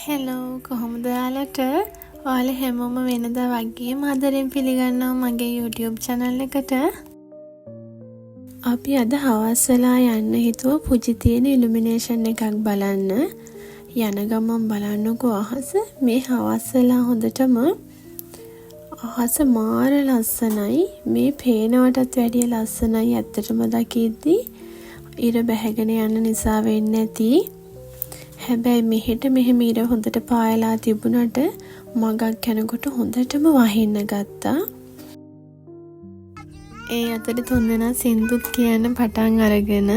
Hello කොහොමද ඔයාලට? ඔයාලා හැමෝම වෙනදා වගේම ආදරෙන් පිළිගන්නවා මගේ YouTube channel එකට. අපි අද හවස් වෙලා යන්න හිතුවා පුජි තියෙන ඉලුමිනේෂන් එකක් බලන්න. යන ගමන් බලන්නකෝ අහස. මේ හවස් වෙලා හොඳටම අහස මාර ලස්සනයි. මේ පේනවටත් වැඩිය ලස්සනයි ඇත්තටම දකිද්දි. ඉර බැහැගෙන යන නිසා වෙන්නේ නැති. හැබැයි මෙහෙම ඉර හොඳට පායලා තිබුණට මගක් යනකොට හොඳටම වහින්න ගත්තා. ඒ අතර තුන්දෙනා සින්දුත් කියන්න පටන් අරගෙන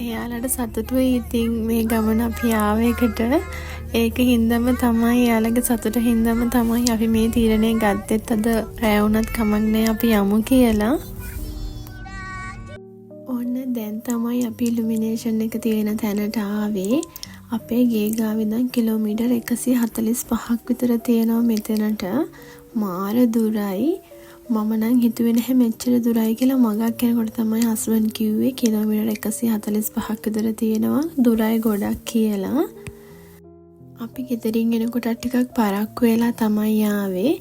එයාලට සතුටුයි. ඉතින් මේ ගමන අපි ආවෙකට ඒක හින්දම තමයි එයාලගේ සතුට හින්දම තමයි අපි මේ තීරණය ගත්තෙත් අද රැ වුණත් කමක් නැහැ අපි යමු කියලා. ඔන්න දැන් තමයි අපි ඉලුමිනේෂන් එක තියෙන තැනට ආවේ. අපේ ගේ ගාව ඉඳන් කිලෝමීටර් 145ක් විතර තියෙනවා මෙතනට. මාර දුරයි. මම නම් හිතුවේ නැහැ මෙච්චර දුරයි කියලා. මගක් යනකොට තමයි හස්බන්ඩ් කිව්වේ කිලෝමීටර් 145ක් විතර තියෙනවා. දුරයි ගොඩක් කියලා. අපි ගෙදරින් එනකොට ටිකක් පරක්කු වෙලා තමයි ආවේ.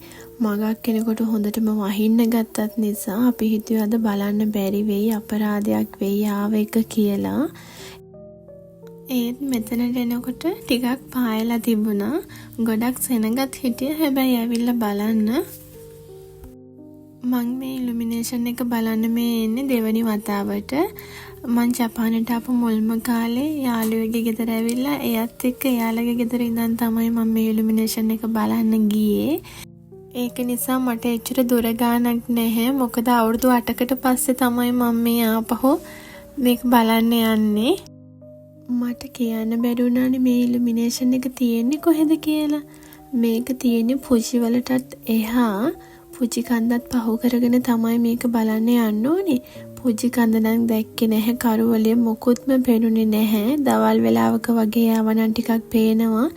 මගක් එනකොට හොඳටම වහින්න ගත්තත් නිසා අපි හිතුවේ අද බලන්න බැරි වෙයි, අපරාධයක් වෙයි ආව එක කියලා. ඒත් මෙතනට එනකොට ටිකක් පායලා තිබුණා. ගොඩක් සෙනගත් හිටිය. හැබැයි ඇවිල්ලා බලන්න. මං මේ ඉලුමිනේෂන් එක බලන්න මේ එන්නේ දෙවනි වතාවට. මං ජපානට ආපු මුල්ම කාලේ යාළුවෙක්ගේ ගෙදර ඇවිල්ලා එයත් එක්ක එයාලගේ ගෙදර ඉඳන් තමයි මම මේ ඉලුමිනේෂන් එක බලන්න ගියේ. ඒක නිසා මට එච්චර දුර ගානක් නැහැ. මොකද අවුරුදු 8කට පස්සේ තමයි මම මේ ආපහු මේක බලන්න යන්නේ. මට කියන්න බැරි වුණානේ මේ ඉලුමිනේෂන් එක තියෙන්නේ කොහෙද කියලා. මේක තියෙන්නේ පුජි වලටත් එහා පුජි කන්දත් පහු කරගෙන තමයි මේක බලන්න යන්න ඕනේ. පුජි කන්ද නම් දැක්කේ නැහැ. කරුවලේ මොකුත්ම පේනුනේ නැහැ. දවල් වෙලාවක වගේ ආවනම් ටිකක් පේනවා.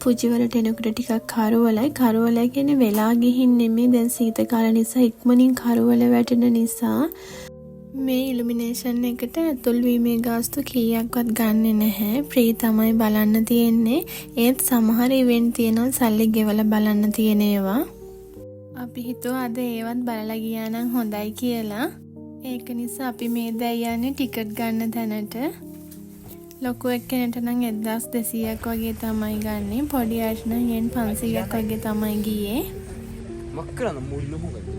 පුජි වලට එනකොට ටිකක් කරුවලයි. කරුවල කියන්නේ වෙලා ගිහින් නෙමෙයි. දැන් සීත කාල නිසා ඉක්මනින් කරුවල වැටෙන නිසා මේ ඉලුමිනේෂන් එකට ඇතුල් වීමේ ගාස්තු කීයක්වත් ගන්නෙ නැහැ. ෆ්‍රී තමයි බලන්න තියෙන්නේ. ඒත් සමහර ඉවෙන්ට් තියෙනවා සල්ලි ගෙවලා බලන්න තියෙන ඒවා. අපි හිතුවා අද ඒවත් බලලා ගියා නම් හොඳයි කියලා. ඒක නිසා අපි මේ දැන් යන්නේ ටිකට් ගන්න තැනට. ලොකු එක්කෙනෙක්ට නම් 1200ක් වගේ තමයි ගන්නෙ. පොඩි අයට නම් yen 500ක් වගේ තමයි ගියේ. මක්කරන මුල්ල මොකද?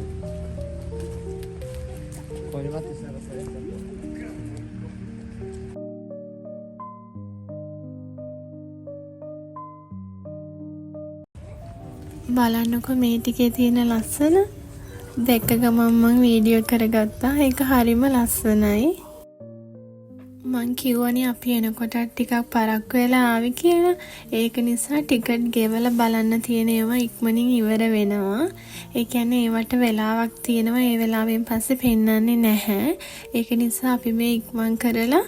බලන්නකො මේ ටිකේ තියෙන ලස්සන. දැක්ක ගමන් මම වීඩියෝ කරගත්තා. ඒක හරිම ලස්සනයි. මං කිව්වනේ අපි එනකොට ටිකක් පරක්කු වෙලා ආවේ කියලා. ඒක නිසා ටිකට් ගෙවලා බලන්න තියෙන ඒවා ඉක්මනින් ඉවර වෙනවා. ඒ කියන්නේ ඒවට වෙලාවක් තියෙනවා. ඒ වෙලාවෙන් පස්සේ පෙන්වන්නේ නැහැ. ඒක නිසා අපි මේ ඉක්මන් කරලා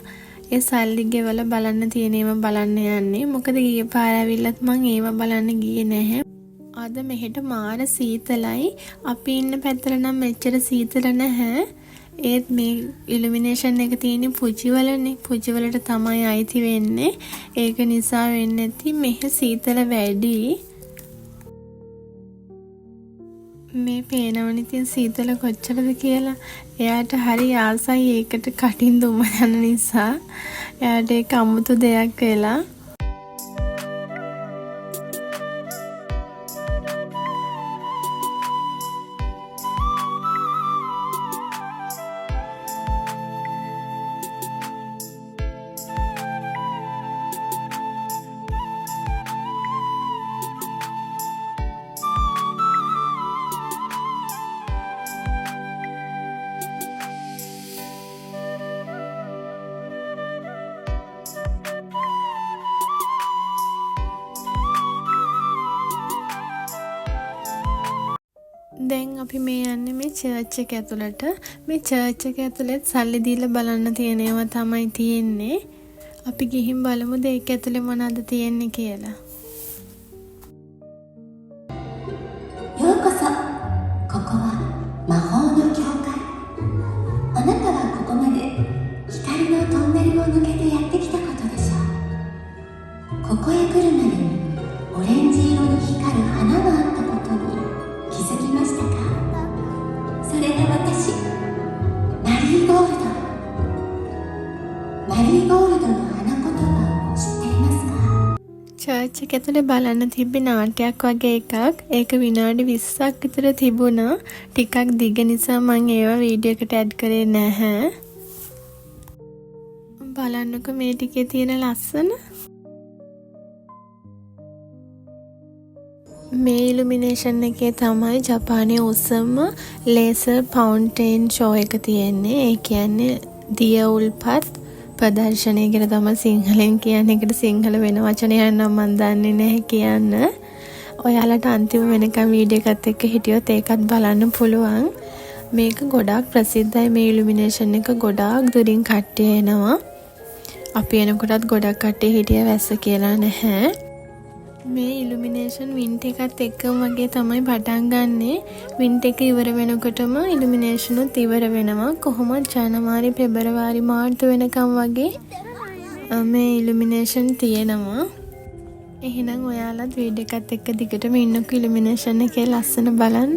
ඒ සල්ලි ගෙවලා බලන්න තියෙන ඒවා බලන්න යන්නේ. මොකද ගිය පාර ඇවිල්ලත් මං ඒවා බලන්න ගියේ නැහැ. අද මෙහෙට මාර සීතලයි. අපි ඉන්න පැත්තට නම් මෙච්චර සීතල නැහැ. ඒත් මේ ඉලුමිනේෂන් එක තියෙන්නේ පුජි වලනේ. පුජි වලට තමයි අයිති වෙන්නේ. ඒක නිසා වෙන්නේ නැති මෙහෙ සීතල වැඩි. මේ පේනවනේ තියන සීතල කොච්චරද කියලා. එයාට හරි ආසයි ඒකට කටින් දුම යන නිසා. එයාට ඒක අමුතු දෙයක් වෙලා. දැන් අපි මේ යන්නේ මේ චර්ච් එක ඇතුළට. මේ චර්ච් එක ඇතුළෙත් සල්ලි දීලා බලන්න තියෙන ඒවා තමයි තියෙන්නේ. අපි ගිහින් බලමුද ඒක ඇතුලේ මොනවද තියෙන්නේ කියලා. ようこそ。ここは魔法の教会。あなたはここまで光のトンネルを抜けてやってきたことでしょう。ここへ来るまでにゴールドの花言葉を知っていますか? චර්ච් එක ඇතුලේ බලන්න තිබ්බේ නාට්‍යයක් වගේ එකක්. ඒක විනාඩි 20ක් විතර තිබුණා. ටිකක් දිග නිසා මම ඒවා වීඩියෝ එකට ඇඩ් කරේ නැහැ. බලන්නකෝ මේ ටිකේ තියෙන ලස්සන. මේ ඉලුමිනේෂන් එකේ තමයි ජපානයේ උසම ලේසර් ෆවුන්ටේන් ෂෝ එක තියෙන්නේ. ඒ කියන්නේ දිය උල්පත් ප්‍රදර්ශනය කියලා තමයි සිංහලෙන් කියන්නේ. ඒකට සිංහල වෙන වචනයක් නම් මම දන්නේ නැහැ කියන්න. ඔයාලට අන්තිම වෙනකම් වීඩියෝ එකත් එක්ක හිටියොත් ඒකත් බලන්න පුළුවන්. මේක ගොඩාක් ප්‍රසිද්ධයි. මේ ඉලුමිනේෂන් එක ගොඩාක් දුරින් කට්ටිය එනවා. අපි එනකොටත් ගොඩක් කට්ටිය හිටිය වැස්ස කියලා නැහැ. මේ ඉලුමිනේෂන් වින්ට් එකත් එක්කම වගේ තමයි පටන් ගන්නෙ. වින්ට් එක ඉවර වෙනකොටම ඉලුමිනේෂන් උත් ඉවර වෙනවා. කොහොමද ජනවාරි පෙබරවාරි මාර්තු වෙනකම් වගේ මේ ඉලුමිනේෂන් තියෙනවා. එහෙනම් ඔයාලත් වීඩියෝ එකත් එක්ක දිගටම ඉන්නකෝ ඉලුමිනේෂන් එකේ ලස්සන බලන්න.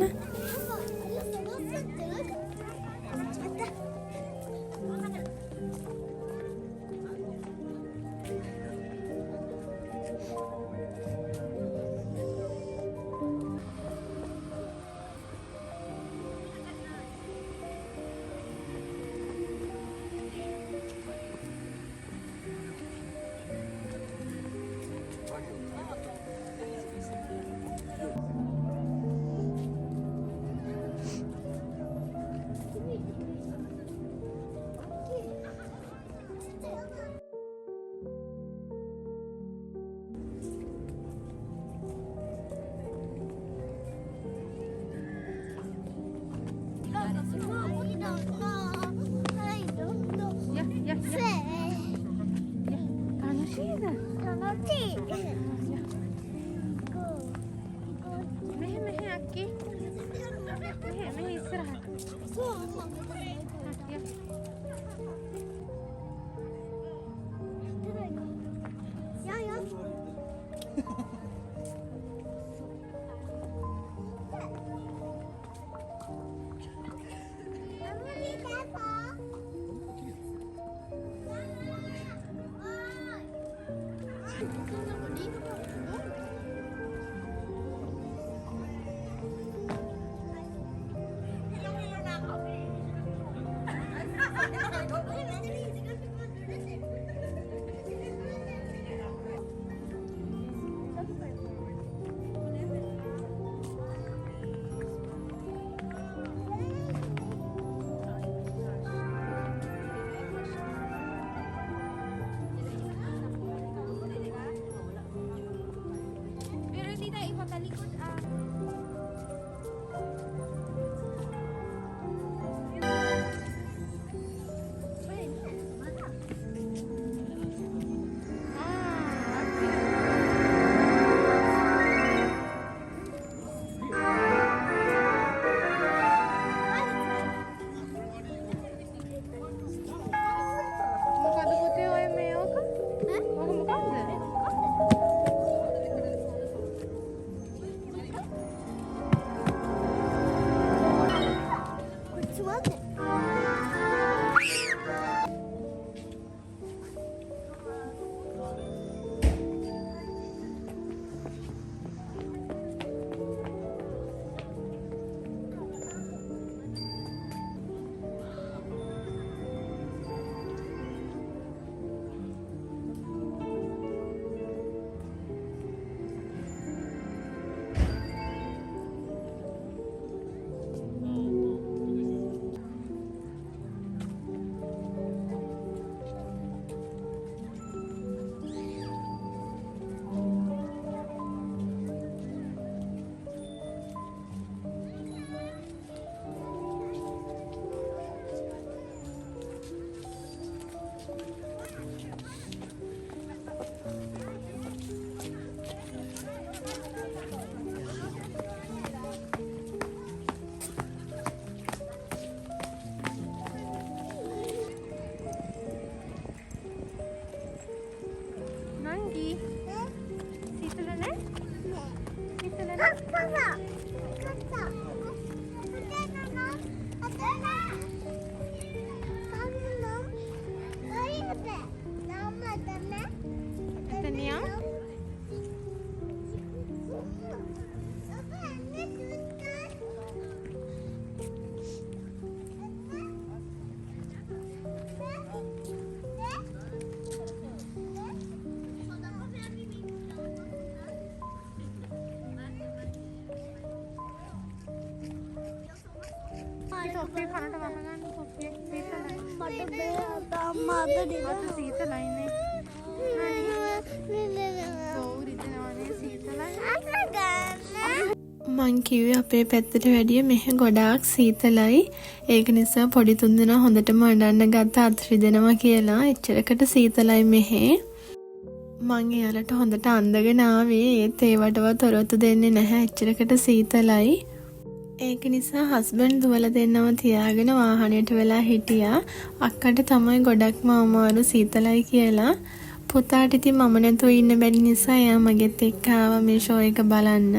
එතනියා සොෆිය කනට වම ගන්න සොෆිය සීතලයි මට බෑ අම්මා අද සීතලයිනේ මං කිව්වේ අපේ පැත්තට වැඩිය මෙහෙ ගොඩාක් සීතලයි. ඒක නිසා පොඩි තුන් දෙනා හොඳටම අඬන්න ගත්ත අත්‍රි දෙනවා කියලා. එච්චරකට සීතලයි මෙහෙ. මං එයාලට හොඳට අඳගෙන ආවේ. ඒත් ඒවටවත් තොරතුරු දෙන්නේ නැහැ. එච්චරකට සීතලයි. ඒක නිසා හස්බන්ඩ් දුවලා දෙන්නව තියාගෙන වාහනයට වෙලා හිටියා. අක්කට තමයි ගොඩක්ම අමාරු සීතලයි කියලා. පුතාට ඉතින් මම නැතුව ඉන්න බැරි නිසා එයා මගෙත් එක්ක ආවා මේ ෂෝ එක බලන්න.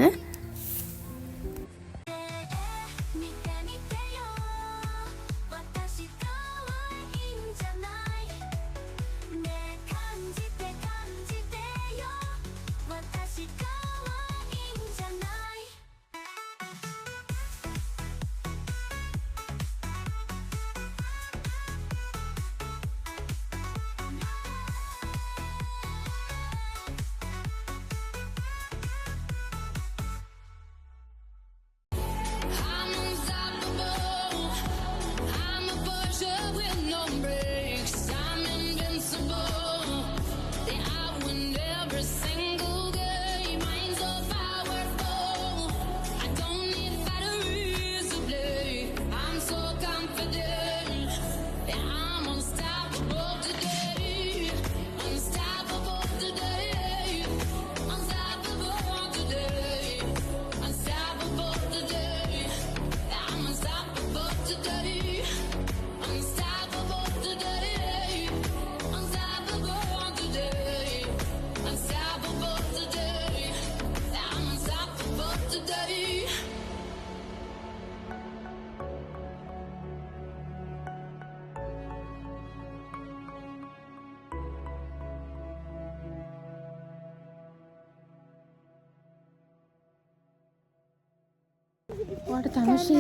What Tanushi?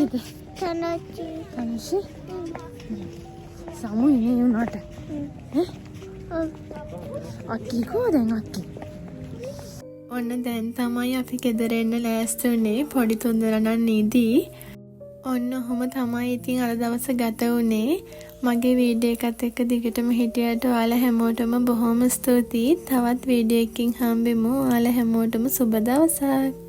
Tanushi? Samu ini you not. Akki ko then Akki. ඔන්න දැන් තමයි අපි ගෙදර එන්න ලෑස්ති වුනේ පොඩි තුන්දෙනා නීදී. ඔන්න ඔහොම තමයි ඉතින් අද දවස ගත වුනේ. මගේ වීඩියෝ එකත් එක්ක දිගටම හිටියට ඔයාලා හැමෝටම බොහොම ස්තුතියි. තවත් වීඩියෝ එකකින් හම්බෙමු. ඔයාලා හැමෝටම සුබ දවසක්.